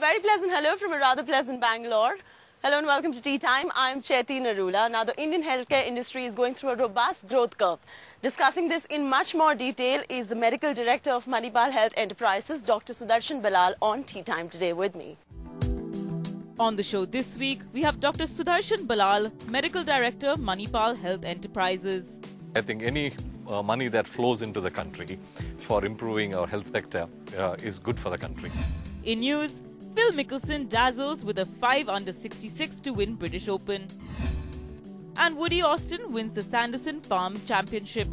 very pleasant hello from a rather pleasant Bangalore. Hello and welcome to Tea Time. I'm Chaiti Narula. Now, the Indian healthcare industry is going through a robust growth curve. Discussing this in much more detail is the Medical Director of Manipal Health Enterprises, Dr. Sudarshan Ballal, on Tea Time today with me. On the show this week, we have Dr. Sudarshan Ballal, Medical Director, Manipal Health Enterprises. I think any money that flows into the country for improving our health sector is good for the country. In news, Phil Mickelson dazzles with a 5 under 66 to win British Open. And Woody Austin wins the Sanderson Farm Championship.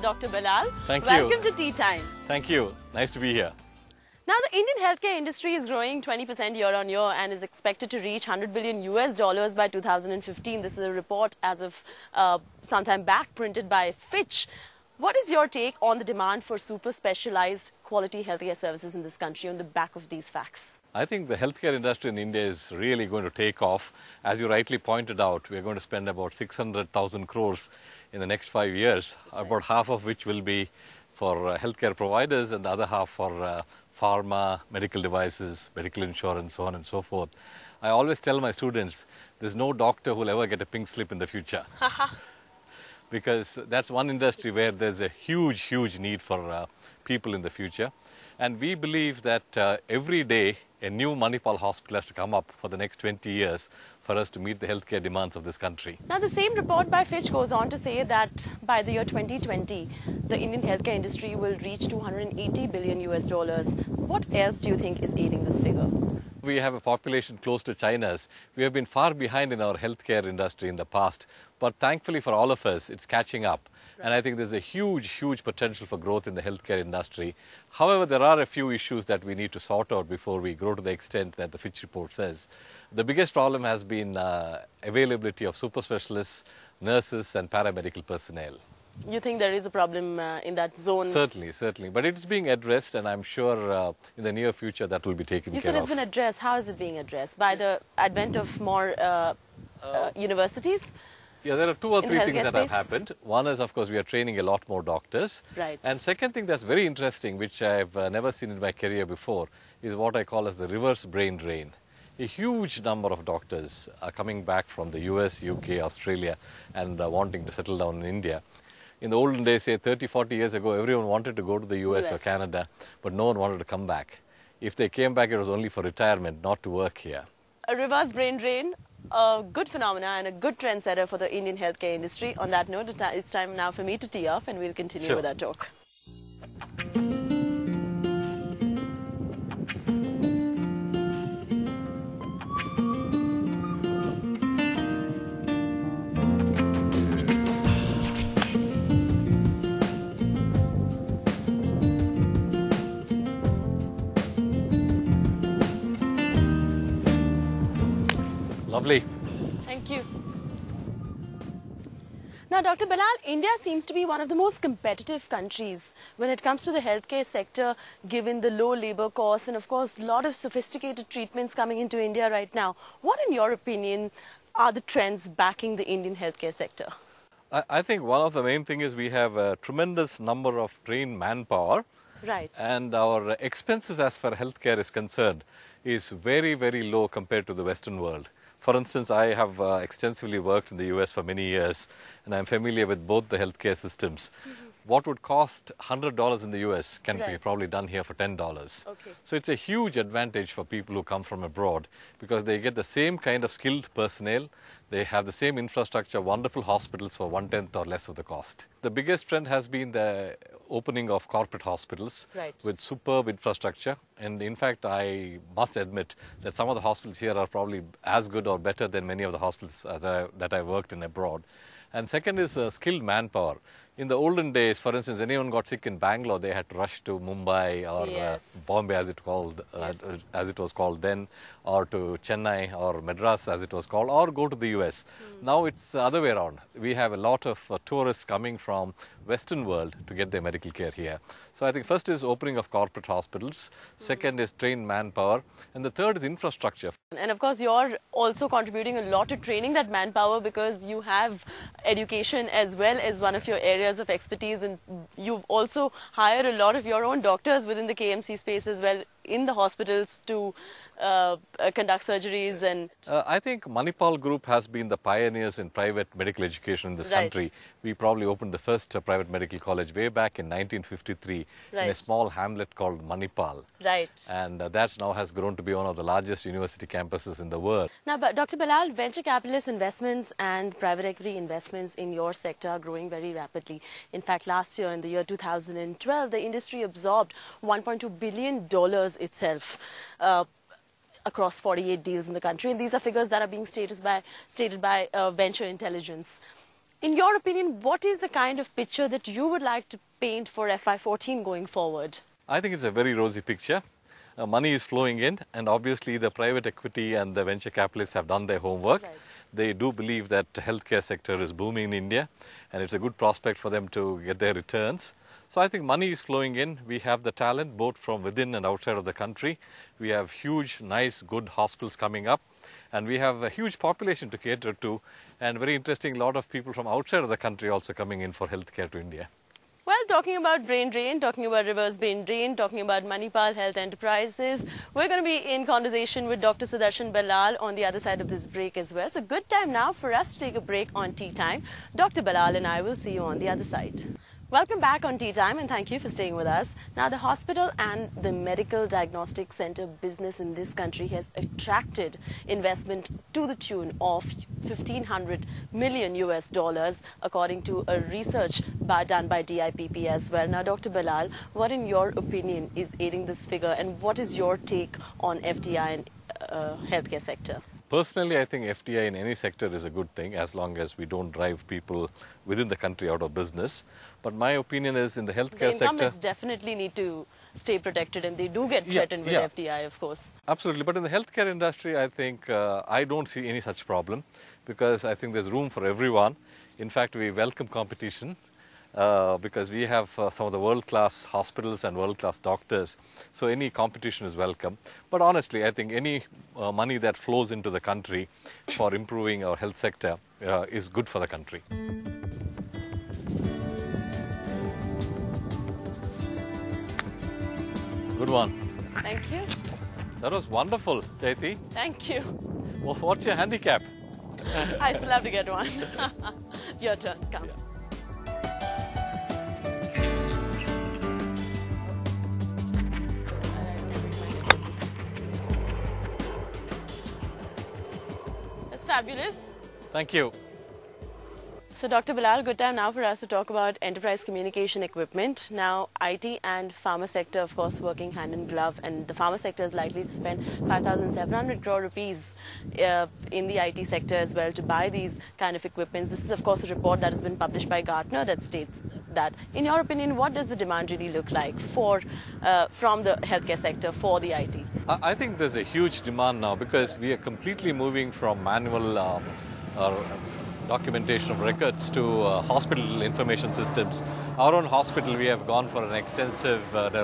Dr. Ballal, Thank you. welcome to Tea Time. Thank you. Nice to be here. Now, the Indian healthcare industry is growing 20% year on year and is expected to reach $100 billion by 2015. This is a report as of sometime back printed by Fitch. What is your take on the demand for super specialized quality healthcare services in this country on the back of these facts? I think the healthcare industry in India is really going to take off. As you rightly pointed out, we are going to spend about 600,000 crores in the next 5 years, about half of which will be for healthcare providers and the other half for pharma, medical devices, medical insurance, so on and so forth. I always tell my students, there's no doctor who will ever get a pink slip in the future. Because that's one industry where there's a huge need for people in the future. And we believe that every day a new Manipal hospital has to come up for the next 20 years for us to meet the healthcare demands of this country. Now, the same report by Fitch goes on to say that by the year 2020, the Indian healthcare industry will reach $280 billion. What else do you think is aiding this figure? We have a population close to China's. We have been far behind in our healthcare industry in the past, but thankfully for all of us, it's catching up. Right. And I think there's a huge potential for growth in the healthcare industry. However, there are a few issues that we need to sort out before we grow to the extent that the Fitch report says. The biggest problem has been availability of super specialists, nurses and paramedical personnel. You think there is a problem in that zone? Certainly. But it's being addressed, and I'm sure in the near future that will be taken care of. You said it's been addressed. How is it being addressed? By the advent of more universities? Yeah, there are 2 or 3 things that have happened. One is, of course, we are training a lot more doctors. Right. And second thing that's very interesting, which I've never seen in my career before, is what I call as the reverse brain drain. A huge number of doctors are coming back from the US, UK, Australia, and wanting to settle down in India. In the olden days, say 30, 40 years ago, everyone wanted to go to the US or Canada, but no one wanted to come back. If they came back, it was only for retirement, not to work here. A reverse brain drain, a good phenomena and a good trendsetter for the Indian healthcare industry. On that note, it's time now for me to tee off and we'll continue with our talk. Lovely. Thank you. Now, Dr. Ballal, India seems to be one of the most competitive countries when it comes to the healthcare sector, given the low labor costs and, of course, a lot of sophisticated treatments coming into India right now. What, in your opinion, are the trends backing the Indian healthcare sector? I think one of the main things is we have a tremendous number of trained manpower. Right. And our expenses as far as healthcare is concerned is very low compared to the Western world. For instance, I have extensively worked in the US for many years, and I'm familiar with both the healthcare systems. What would cost $100 in the US can be probably done here for $10. Okay. So it's a huge advantage for people who come from abroad because they get the same kind of skilled personnel. They have the same infrastructure, wonderful hospitals for 1/10 or less of the cost. The biggest trend has been the opening of corporate hospitals with superb infrastructure. And in fact, I must admit that some of the hospitals here are probably as good or better than many of the hospitals that I worked in abroad. And second is skilled manpower. In the olden days, for instance, anyone got sick in Bangalore, they had to rush to Mumbai or Yes. Bombay, as it was called then, or to Chennai or Madras, as it was called, or go to the US. Now it's the other way around. We have a lot of tourists coming from Western world to get their medical care here. So I think first is opening of corporate hospitals, second is trained manpower, and the third is infrastructure. And of course, you're also contributing a lot to training that manpower because you have education as well as one of your areas of expertise, and you've also hired a lot of your own doctors within the KMC space as well in the hospitals to conduct surgeries. And I think Manipal Group has been the pioneers in private medical education in this Right. country. We probably opened the first private medical college way back in 1953 in a Right. small hamlet called Manipal. right. And that now has grown to be one of the largest university campuses in the world. Now, but Dr. Ballal, venture capitalist investments and private equity investments in your sector are growing very rapidly. In fact, last year, in the year 2012, the industry absorbed $1.2 billion itself. Across 48 deals in the country, and these are figures that are being stated by Venture Intelligence. In your opinion, what is the kind of picture that you would like to paint for FY14 going forward? I think it's a very rosy picture. Money is flowing in, and obviously the private equity and the venture capitalists have done their homework. Right. They do believe that the healthcare sector is booming in India, and it's a good prospect for them to get their returns. So I think money is flowing in. We have the talent both from within and outside of the country. We have huge, nice, good hospitals coming up, and we have a huge population to cater to, and very interesting, a lot of people from outside of the country also coming in for healthcare to India. Well, talking about brain drain, talking about reverse brain drain, talking about Manipal Health Enterprises, we're going to be in conversation with Dr. Sudarshan Ballal on the other side of this break as well. It's a good time now for us to take a break on Tea Time. Dr. Ballal and I will see you on the other side. Welcome back on Tea Time, and thank you for staying with us. Now, the hospital and the medical diagnostic center business in this country has attracted investment to the tune of $1,500 million US, according to a research done by DIPP as well. Now, Dr. Ballal, what in your opinion is aiding this figure, and what is your take on FDI and healthcare sector? Personally, I think FDI in any sector is a good thing as long as we don't drive people within the country out of business. But my opinion is in the healthcare The sector... incumbents definitely need to stay protected, and they do get threatened with FDI, of course. Absolutely. But in the healthcare industry, I think I don't see any such problem because I think there's room for everyone. In fact, we welcome competition. Because we have some of the world-class hospitals and world-class doctors. So any competition is welcome. But honestly, I think any money that flows into the country for improving our health sector is good for the country. Good one. Thank you. That was wonderful, Chaiti. Thank you. What's your handicap? I still have to get one. Your turn. Come. Yeah. That's fabulous. Thank you. So, Dr. Ballal, good time now for us to talk about enterprise communication equipment. Now, IT and pharma sector, of course, working hand in glove, and the pharma sector is likely to spend 5,700 crore rupees in the IT sector as well to buy these kind of equipments. This is, of course, a report that has been published by Gartner that states that. In your opinion, what does the demand really look like for from the healthcare sector for the IT? I think there's a huge demand now because we are completely moving from manual documentation of records to hospital information systems. Our own hospital, we have gone for an extensive,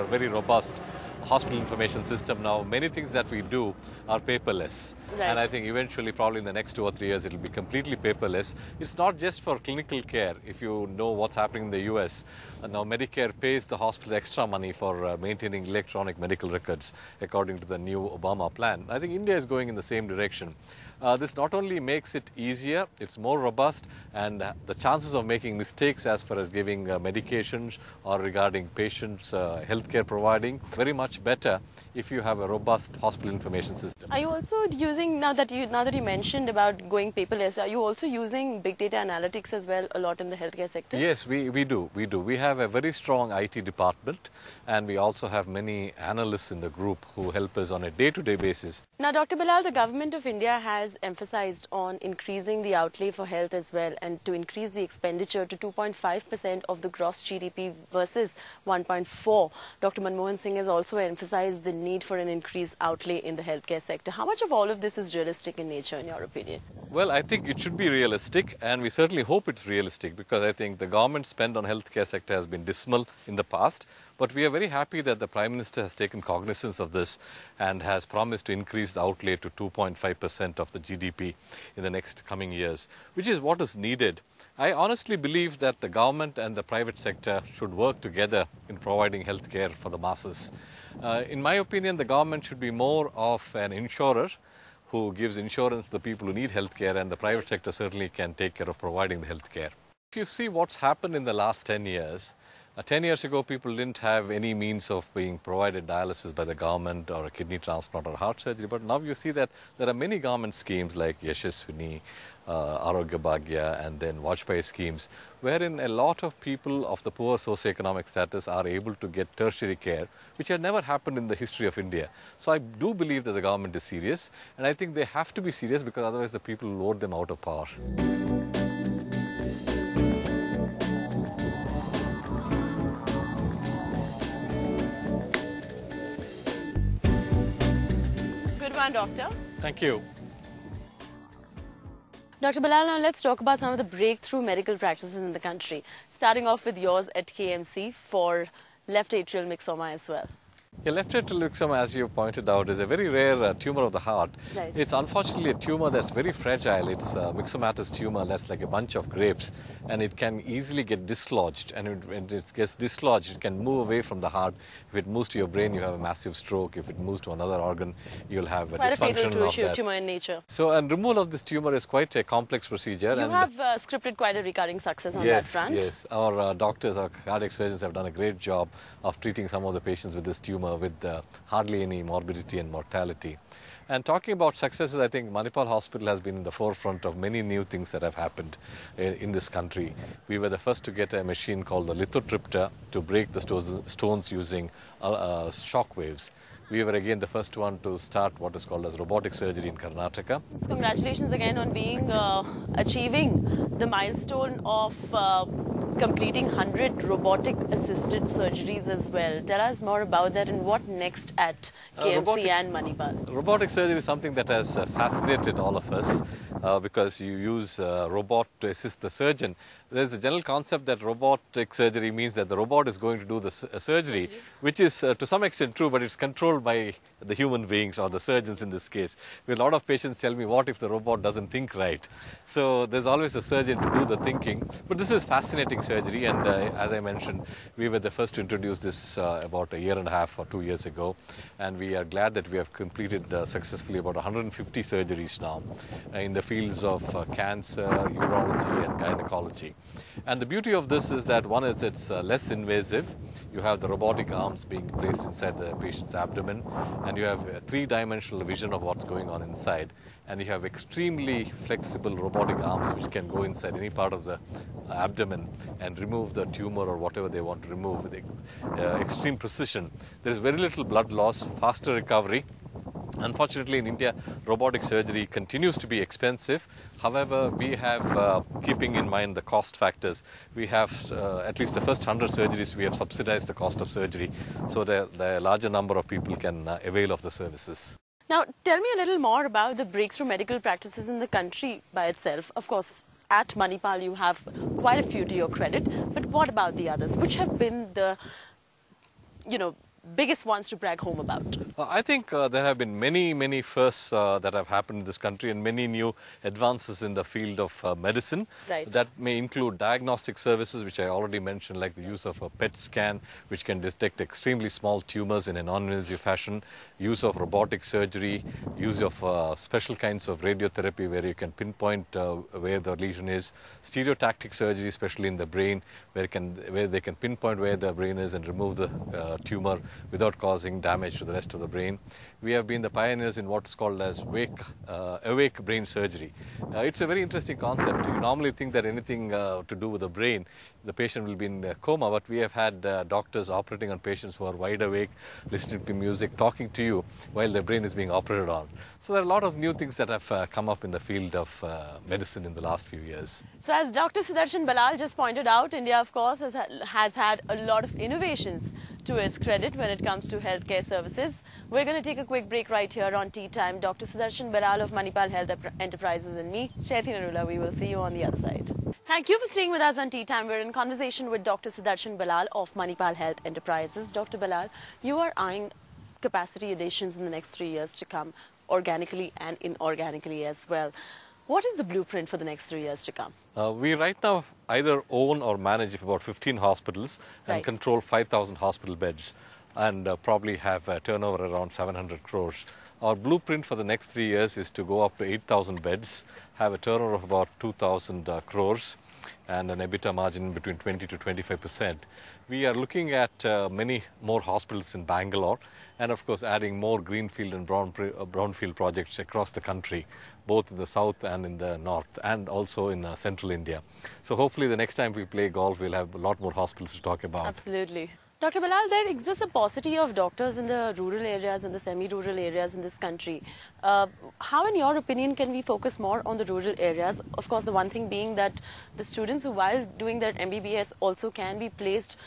very robust hospital information system now. Many things that we do are paperless. Right. And I think eventually, probably in the next 2 or 3 years, it will be completely paperless. It's not just for clinical care. If you know what's happening in the US, now Medicare pays the hospitals extra money for maintaining electronic medical records according to the new Obama plan. I think India is going in the same direction. This not only makes it easier, it's more robust, and the chances of making mistakes as far as giving medications or regarding patients' healthcare providing very much better if you have a robust hospital information system. Are you also using, now that you mentioned about going paperless, are you also using big data analytics as well a lot in the healthcare sector? Yes, we do. We have a very strong IT department, and we also have many analysts in the group who help us on a day-to-day basis. Now, Dr. Ballal, the government of India has has emphasized on increasing the outlay for health as well, and to increase the expenditure to 2.5% of the gross GDP versus 1.4%. Dr. Manmohan Singh has also emphasized the need for an increased outlay in the healthcare sector. How much of all of this is realistic in nature, in your opinion? Well, I think it should be realistic, and we certainly hope it's realistic, because I think the government spend on healthcare sector has been dismal in the past. But we are very happy that the Prime Minister has taken cognizance of this and has promised to increase the outlay to 2.5% of the GDP in the next coming years, which is what is needed. I honestly believe that the government and the private sector should work together in providing healthcare for the masses. In my opinion, the government should be more of an insurer who gives insurance to the people who need healthcare, and the private sector certainly can take care of providing the healthcare. If you see what's happened in the last 10 years, 10 years ago, people didn't have any means of being provided dialysis by the government or a kidney transplant or heart surgery. But now you see that there are many government schemes like Yashaswini, Arogya Bhagya, and then Vajpayee schemes, wherein a lot of people of the poor socioeconomic status are able to get tertiary care, which had never happened in the history of India. So I do believe that the government is serious, and I think they have to be serious, because otherwise the people will vote them out of power. Doctor. Thank you. Dr. Ballal, now let's talk about some of the breakthrough medical practices in the country, starting off with yours at KMC for left atrial myxoma as well. Yeah, left atrial myxoma, as you pointed out, is a very rare tumor of the heart. Right. It's unfortunately a tumor that's very fragile. It's a myxomatous tumor that's like a bunch of grapes, and it can easily get dislodged. And when it gets dislodged, it can move away from the heart. If it moves to your brain, you have a massive stroke. If it moves to another organ, you'll have a quite dysfunction a fatal of that. tumor in nature. So, and removal of this tumor is quite a complex procedure. You have scripted quite a recurring success on that front. Yes, our doctors, our cardiac surgeons have done a great job of treating some of the patients with this tumor with hardly any morbidity and mortality. And talking about successes, I think Manipal Hospital has been in the forefront of many new things that have happened in this country. We were the first to get a machine called the lithotripter to break the stones using shock waves. We were again the first one to start what is called as robotic surgery in Karnataka. Congratulations again on achieving the milestone of completing 100 robotic assisted surgeries as well. Tell us more about that and what next at KMC and Manipal. Robotic surgery is something that has fascinated all of us because you use a robot to assist the surgeon. There's a general concept that robotic surgery means that the robot is going to do the surgery, which is to some extent true, but it's controlled by the human beings or the surgeons in this case. A lot of patients tell me, what if the robot doesn't think right? So there's always a surgeon to do the thinking. But this is fascinating surgery, and as I mentioned, we were the first to introduce this about a year and a half or 2 years ago, and we are glad that we have completed successfully about 150 surgeries now in the fields of cancer, urology and gynecology. And the beauty of this is that one is it's less invasive. You have the robotic arms being placed inside the patient's abdomen, and you have a three-dimensional vision of what's going on inside. And you have extremely flexible robotic arms which can go inside any part of the abdomen and remove the tumor or whatever they want to remove with extreme precision. There is very little blood loss, faster recovery. Unfortunately, in India, robotic surgery continues to be expensive. However, we have, keeping in mind the cost factors, we have at least the first 100 surgeries, we have subsidized the cost of surgery so that the larger number of people can avail of the services. Now, tell me a little more about the breakthrough medical practices in the country by itself. Of course, at Manipal, you have quite a few to your credit, but what about the others? Which have been the, biggest ones to brag home about? I think there have been many firsts that have happened in this country, and many new advances in the field of medicine. Right. That may include diagnostic services, which I already mentioned, like the use of a PET scan, which can detect extremely small tumors in a non-invasive fashion, use of robotic surgery, use of special kinds of radiotherapy where you can pinpoint where the lesion is, stereotactic surgery, especially in the brain, where they can pinpoint where the brain is and remove the tumor. without causing damage to the rest of the brain. We have been the pioneers in what is called as awake brain surgery. It's a very interesting concept. You normally think that anything to do with the brain, the patient will be in a coma, but we have had doctors operating on patients who are wide awake, listening to music, talking to you while their brain is being operated on. So there are a lot of new things that have come up in the field of medicine in the last few years. So as Dr. Sudarshan Ballal just pointed out, India of course has had a lot of innovations to its credit when it comes to healthcare services. We're going to take a quick break right here on Tea Time. Dr. Sudarshan Ballal of Manipal Health Enterprises and me, Shaithi Narula. We will see you on the other side. Thank you for staying with us on Tea Time. We're in conversation with Dr. Sudarshan Ballal of Manipal Health Enterprises. Dr. Ballal, you are eyeing capacity additions in the next 3 years to come, organically and inorganically as well. What is the blueprint for the next 3 years to come? We right now either own or manage about 15 hospitals and control 5,000 hospital beds, and probably have a turnover around 700 crores. Our blueprint for the next 3 years is to go up to 8,000 beds, have a turnover of about 2,000 crores, and an EBITDA margin between 20 to 25%. We are looking at many more hospitals in Bangalore, and of course adding more greenfield and brownfield projects across the country, both in the south and in the north, and also in central India. So hopefully the next time we play golf, we'll have a lot more hospitals to talk about. Absolutely. Dr. Ballal, there exists a paucity of doctors in the rural areas and the semi-rural areas in this country. How, in your opinion, can we focus more on the rural areas? Of course, the one thing being that the students who, while doing their MBBS, also can be placed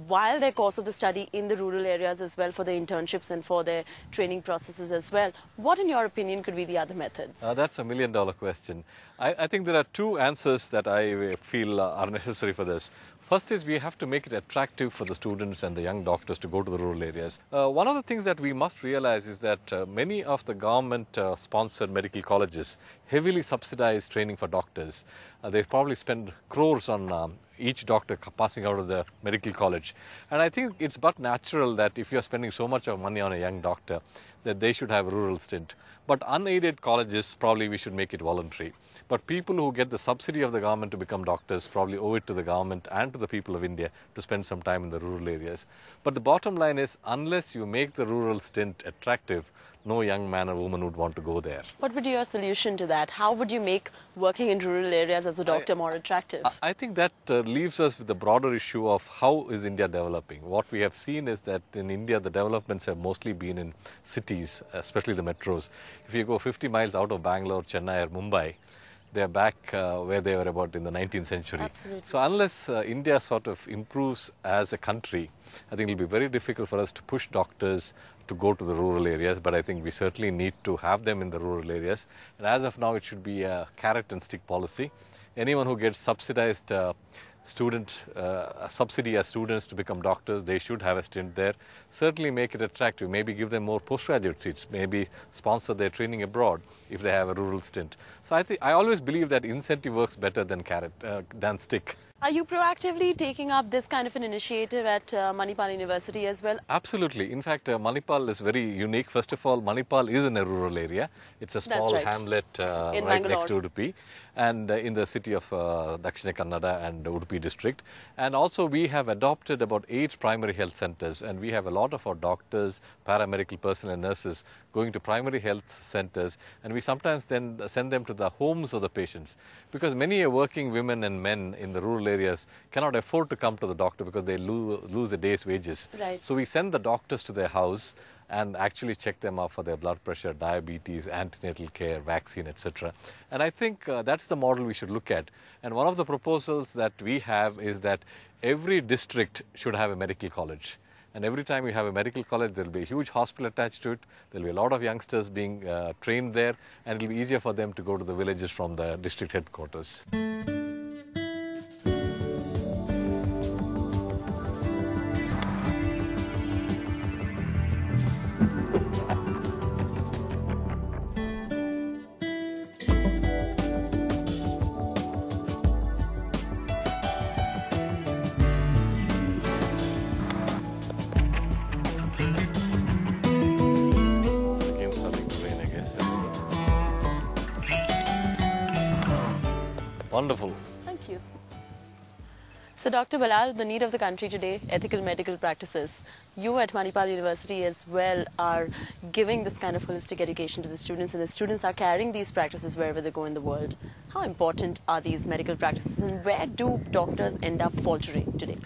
while their course of the study in the rural areas as well for the internships and for their training processes as well. What, in your opinion, could be the other methods? That's $1 million question. I think there are two answers that I feel are necessary for this. First is we have to make it attractive for the students and the young doctors to go to the rural areas. One of the things that we must realize is that many of the government-sponsored medical colleges heavily subsidize training for doctors. They probably spend crores on each doctor passing out of the medical college. And I think it's but natural that if you're spending so much of money on a young doctor, that they should have a rural stint. But unaided colleges, probably we should make it voluntary. But people who get the subsidy of the government to become doctors probably owe it to the government and to the people of India to spend some time in the rural areas. But the bottom line is, unless you make the rural stint attractive, no young man or woman would want to go there. What would be your solution to that? How would you make working in rural areas as a doctor more attractive? I think that leaves us with the broader issue of how is India developing. What we have seen is that in India, the developments have mostly been in cities, especially the metros. If you go 50 miles out of Bangalore, Chennai or Mumbai, they are back where they were about in the 19th century. Absolutely. So unless India sort of improves as a country, I think it will be very difficult for us to push doctors to go to the rural areas, but I think we certainly need to have them in the rural areas. And as of now, it should be a carrot and stick policy. Anyone who gets subsidized subsidy as students to become doctors, they should have a stint there. Certainly make it attractive, maybe give them more postgraduate seats, maybe sponsor their training abroad if they have a rural stint. So I always believe that incentive works better than carrot, than stick. Are you proactively taking up this kind of an initiative at Manipal University as well? Absolutely. In fact, Manipal is very unique. First of all, Manipal is in a rural area. It's a small hamlet right next to Udupi, and in the city of Dakshina Kannada and Udupi district. And also we have adopted about 8 primary health centers, and we have a lot of our doctors, paramedical personnel and nurses going to primary health centers, and we sometimes then send them to the homes of the patients, because many working women and men in the rural areas cannot afford to come to the doctor because they lose a day's wages. Right. So we send the doctors to their house and actually check them out for their blood pressure, diabetes, antenatal care, vaccine, etc. And I think that's the model we should look at. And one of the proposals that we have is that every district should have a medical college. And every time you have a medical college, there will be a huge hospital attached to it. There will be a lot of youngsters being trained there, and it will be easier for them to go to the villages from the district headquarters. Wonderful. Thank you. So, Dr. Ballal, the need of the country today, ethical medical practices. You at Manipal University as well are giving this kind of holistic education to the students, and the students are carrying these practices wherever they go in the world. How important are these medical practices, and where do doctors end up faltering today?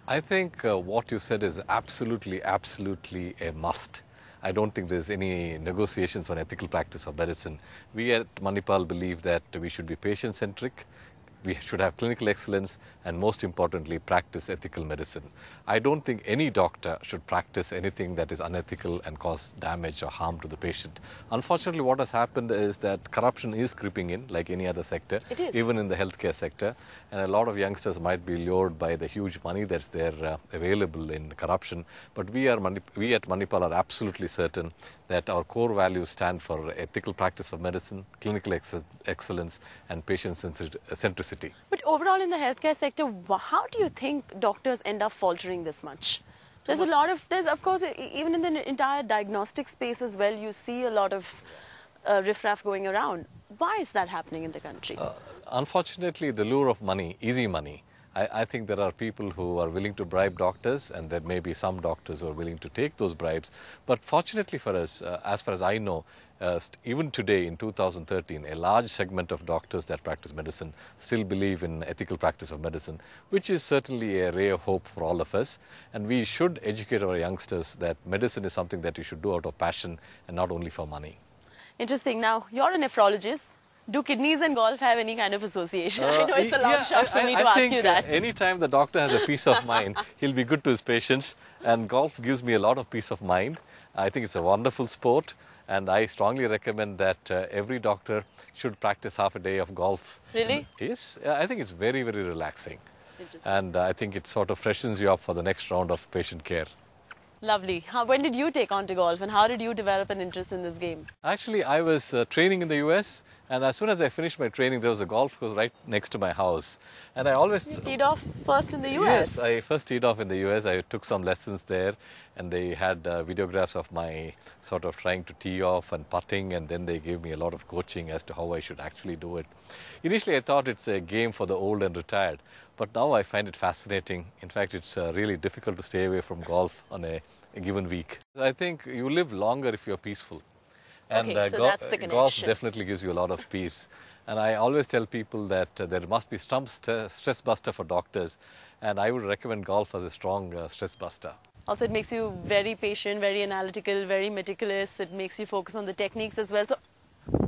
I think what you said is absolutely a must. I don't think there's any negotiations on ethical practice of medicine. We at Manipal believe that we should be patient-centric, we should have clinical excellence, and most importantly, practice ethical medicine. I don't think any doctor should practice anything that is unethical and cause damage or harm to the patient. Unfortunately, what has happened is that corruption is creeping in like any other sector, even in the healthcare sector. And a lot of youngsters might be lured by the huge money that's there available in corruption. But we at Manipal are absolutely certain that our core values stand for ethical practice of medicine, clinical excellence, and patient centricity. But overall in the healthcare sector, how do you think doctors end up faltering this much? There's of course, even in the entire diagnostic space as well, you see a lot of riffraff going around. Why is that happening in the country? Unfortunately, the lure of money, easy money. I think there are people who are willing to bribe doctors, and there may be some doctors who are willing to take those bribes. But fortunately for us, as far as I know, even today in 2013, a large segment of doctors that practice medicine still believe in ethical practice of medicine, which is certainly a ray of hope for all of us. And we should educate our youngsters that medicine is something that you should do out of passion and not only for money. Interesting. Now, you're a nephrologist. Do kidneys and golf have any kind of association? I know it's a long shot for me to ask you that. Anytime the doctor has a peace of mind, he'll be good to his patients, and golf gives me a lot of peace of mind. I think it's a wonderful sport, and I strongly recommend that every doctor should practice half a day of golf. Really? Yes, I think it's very, very relaxing. And I think it sort of freshens you up for the next round of patient care. Lovely. When did you take on to golf, and how did you develop an interest in this game? Actually, I was training in the US, and as soon as I finished my training, there was a golf course right next to my house. And I always... You teed off first in the US? Yes, I first teed off in the US. I took some lessons there, and they had videographs of my sort of trying to tee off and putting, and then they gave me a lot of coaching as to how I should actually do it. Initially, I thought it's a game for the old and retired, but now I find it fascinating. In fact, it's really difficult to stay away from golf on a given week. I think you live longer if you're peaceful. And okay, so that's the connection. Golf definitely gives you a lot of peace. And I always tell people that there must be some stress buster for doctors, and I would recommend golf as a strong stress buster. Also, it makes you very patient, very analytical, very meticulous. It makes you focus on the techniques as well. So,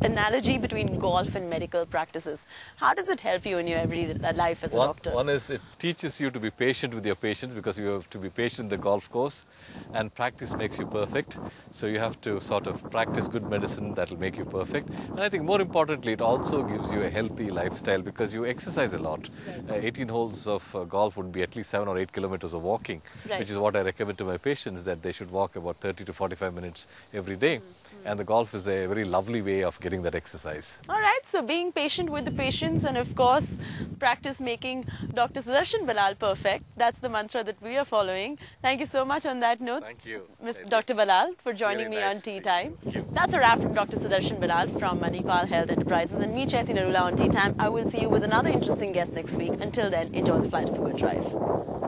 analogy between golf and medical practices. How does it help you in your everyday life as a doctor? One is it teaches you to be patient with your patients, because you have to be patient in the golf course, and practice makes you perfect. So you have to sort of practice good medicine that will make you perfect. And I think more importantly, it also gives you a healthy lifestyle because you exercise a lot. 18 holes of golf would be at least 7 or 8 kilometers of walking, which is what I recommend to my patients, that they should walk about 30 to 45 minutes every day. And the golf is a very lovely way of getting that exercise. All right, so being patient with the patients, and of course practice making Dr. Sudarshan Ballal perfect. That's the mantra that we are following. Thank you so much on that note, Thank you, Dr. Ballal, for joining me on Tea Time. That's a wrap from Dr. Sudarshan Ballal from Manipal Health Enterprises, and me, Chaiti Narula, on Tea Time. I will see you with another interesting guest next week. Until then, enjoy the flight of a good drive.